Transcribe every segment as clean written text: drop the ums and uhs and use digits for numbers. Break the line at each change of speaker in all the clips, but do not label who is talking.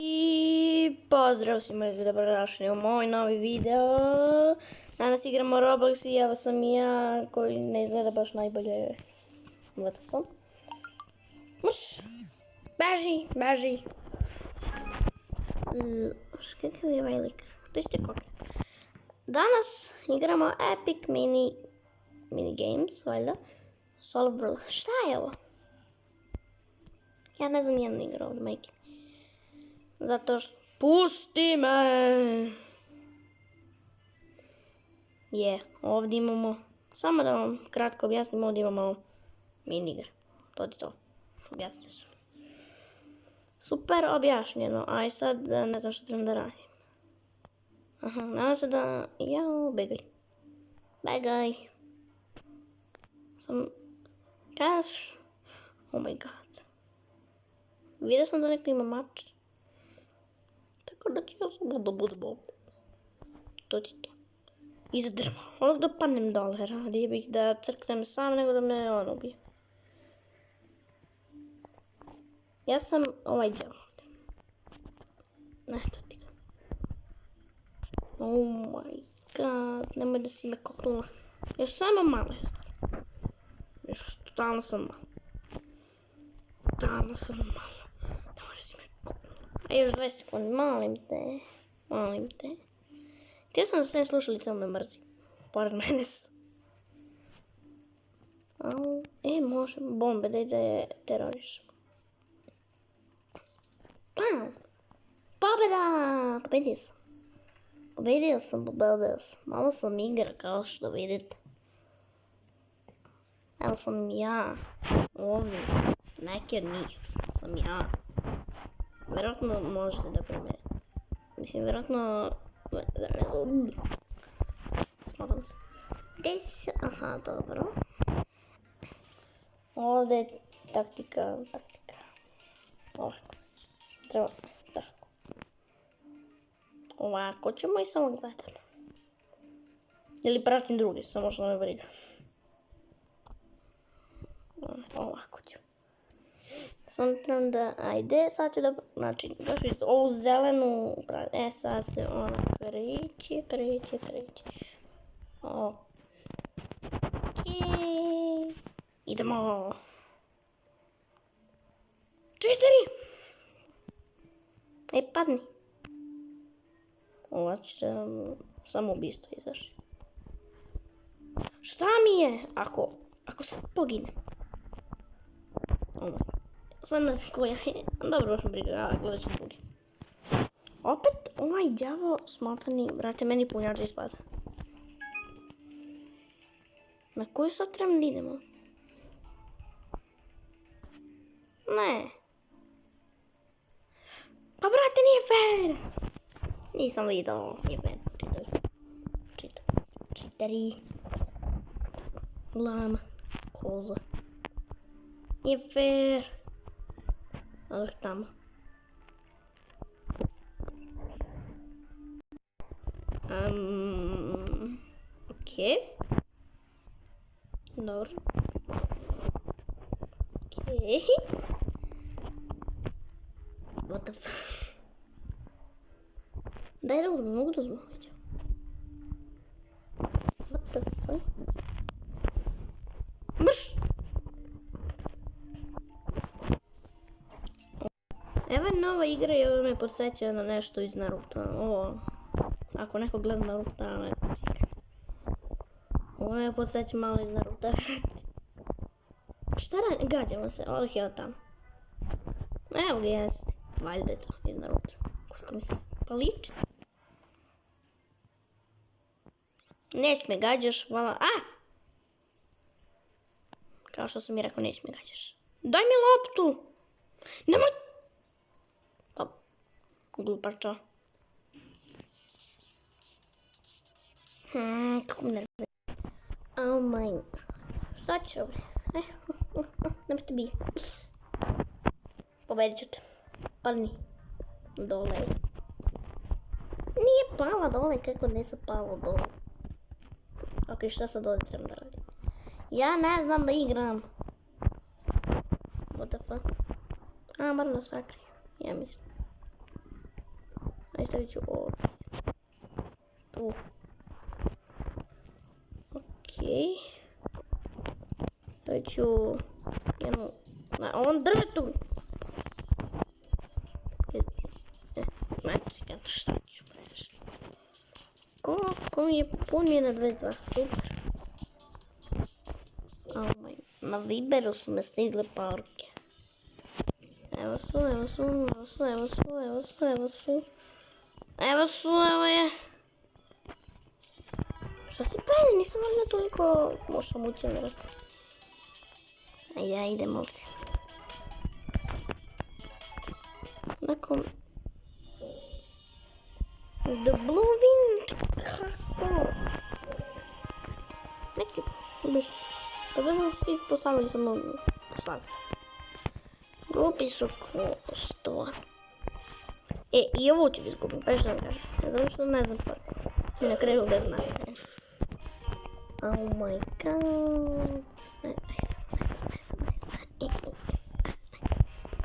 I pozdrav svima i dobrodošli u moj novi video. Danas igramo Roblox i evo sam i ja koji ne izgleda baš najbolje. Muš! Beži! Kakav je velik? To ište koke. Danas igramo Epic Mini Games, valjda. Solo World. Šta je ovo? Ja ne znam nijednu igru ovdje, majke. Zato što... Pusti me! Ovdje imamo... Samo da vam kratko objasnim, ovdje imamo minigre. To je to. Objasnio sam. Super objašnjeno, a sad ne znam što trebam da radim. Aha, nadam se da... Jao, begaj. Cash. Oh my god. Vidio sam da neko ima mač. Tako da ću ja samo da budem ovdje. To ti to. Iza drva. Onog da padnem dole. Radije bih da crknem sam nego da me on ubije. Ja sam ovaj djel ovdje. Ne, to ti ga. Oh my god. Nemoj da si me kopnula. Još samo malo je stvar. Još totalno sam malo. Ne može si me kopnula. A još 20 sekundi, molim te. Htio sam da se ne slušalice, me mrzi. Pored mene su. Može bombe, daj da je terorišem. Pobjeda! Pobedio sam. Malo sam igra, kao što vidite. Evo sam ja. Ovdje. Neki od njih sam ja. Vjerojatno možete da primetite. Mislim, vjerojatno... Smatram se. Aha, dobro. Ovdje je taktika. Ovako. Treba tako. Ovako ćemo i samo gledamo. Ili pratim drugi, samo što me briga. Ovako ću. Smatram da, ajde, sad ću da, znači, još vidite, ovu zelenu, sad se ona kreće. Okej. Idemo. 4. Padni. Ova će samo ubistvo izaši. Šta mi je, ako sad poginem? Sad ne znam koja je. Dobro, baš mi briga, gledat ću drugi. Opet ovaj đavo smotani, brate, meni punjača ispada. Na koju sad trebam da idemo? Ne. Pa brate, nije fair! Nisam vidio, nije fair. Čitari. Lama. Koza. Nije fair. Odmah tamo. Okej. Dobro. Okej. What the fuck? Daj da uzmem, mogu da uzmem. What the fuck? Mrš! Evo je nova igra i ovo me podsjeća na nešto iz Naruto. Ovo, ako neko gleda Naruto, ne čika. Ovo me podsjeća malo iz Naruto. Šta radi? Gađamo se, odih je od tamo. Evo ga jeste. Valjda je to iz Naruto. Koliko misli? Pa liči. Neć me gađaš, hvala. Kao što sam mi rekao, neć me gađaš. Daj mi loptu! Nemoj! Glupača. Kako mi nervira. Oh my. Šta ću ovdje? Nemoj te bije. Pobedit ću te. Padni. Dole. Nije pala dole, kako nisam pala dole. Ok, šta sad ovdje trebam da radim? Ja ne znam da igram. What the fuck? Moram da sakrijem. Ja mislim. Ajde stavit ću ovdje. Tu. Okej. Stavit ću jednu na ovom drvetu. Znači, šta ću preći? Ko mi je pun je na 22, super. Na Viberu su me stigle parke. Evo evo je. Šta si peni, nisam valjda toliko mošla mućem vjerojatno. Ja idem ovdje. Nakon... The Blue Wind, kako? Neću, biš. Pa zašto su svi postavili samo postavili? Glupi su kosto. I ovo ću izgubiti, pa što vam kažem. Zato što ne znam park. I na kraju ga znam. Oh my god.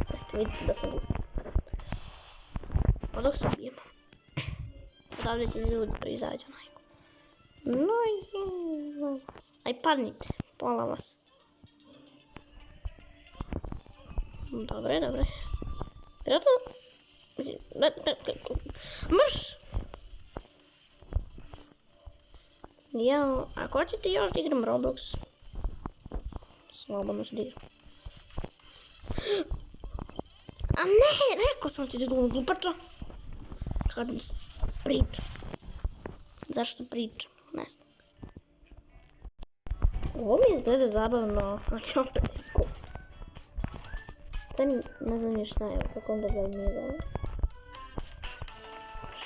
Sada vidite da sam glupi. Pa dok se ubijemo. Odavde će izađu najko. No, aj padnite, pola vas. Dobre. Vjerojatno... Mrš! Ja, ako hoćete još da igram Roblox, slobodno ću da igram. A ne, rekao sam ću da igram glupača. Kad pričam. Zašto pričam? Ne znam. Ovo mi izgleda zabavno, ali opet izgubim. Sad ne znam ni šta je, kako onda ga nije zabavno.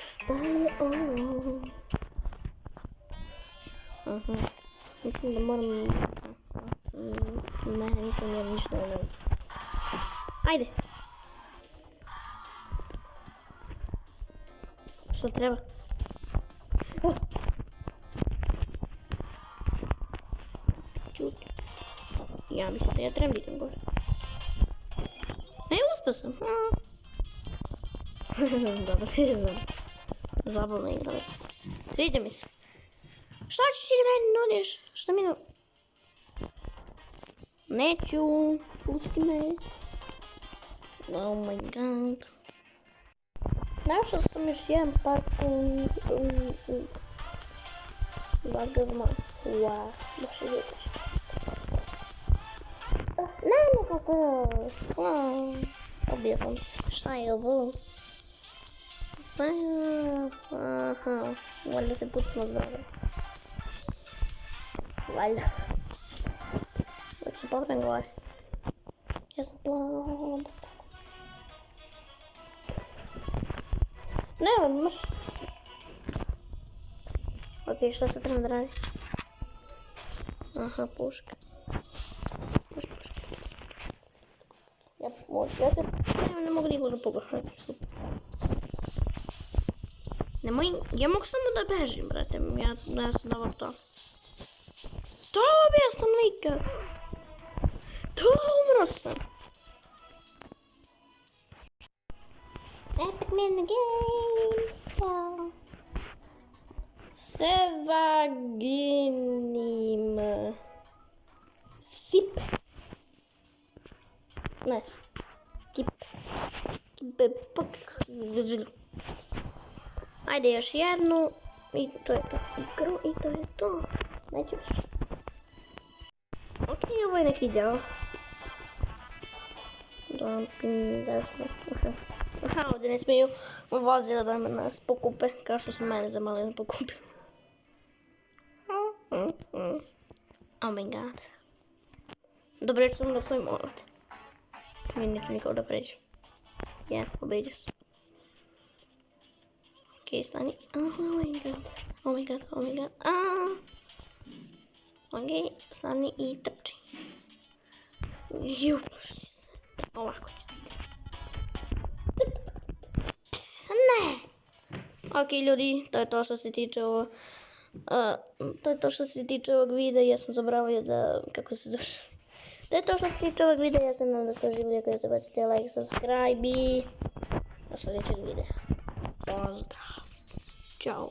Šta je ovo? Aha, mislim da moram... Ne, nisam ja ništa ne. Ajde! Što treba? Čuti. Ja mislim da ja trebam da idem gore. Uspio sam. Dobro, zabavna igra. Sviđa mi se. Šta ću ti da meni nudeš? Šta mi nudeš? Neću. Pusti me. Oh my god. Našao sam još jedan park Bagazma. Wow, baš je vidiš. Ne, nekako. Obio sam se. Šta je ovo? Aha, valjda se pucamo zdravo. Valjda. Već se popnem gore. Ja sam plavam. Ne, moš. Ok, šta se treba da radi? Aha, puška. Puška. Ja ne mogu nikog da pogledam. Nemoj, ja mogu samo da bežim, brate. Ja sam dobro to. To bio sam lika. To umro sam. Epic Mini Games. Sevaginim. Sip. Ne. Skip. Ajde još jednu. I to je to. Igru i to je to. Neću još. Ok, ovo je neki djelo. Dumping, zašto? Aha, ovdje ne smiju vozila da me nas pokupe, kao što su mene zamali da pokupe. Oh my god. Dobro, još sam da svojim ovdje. I neću nikao da pređem. Ja, pobeđu sam. Ok, stani. Oh my god. Ok, stani i trči. Jupuši se. Ovako ću ti. Ne! Ok, ljudi, to je to što se tiče ovo. To je to što se tiče ovog videa. Ja sam zaboravio da... Kako se zove? To je to što se tiče ovog videa. Ja sam nadam da ste uživali. Ako da se bacite like, subscribe i... Do sljedećeg videa. Bye. pozdrav. Ćao.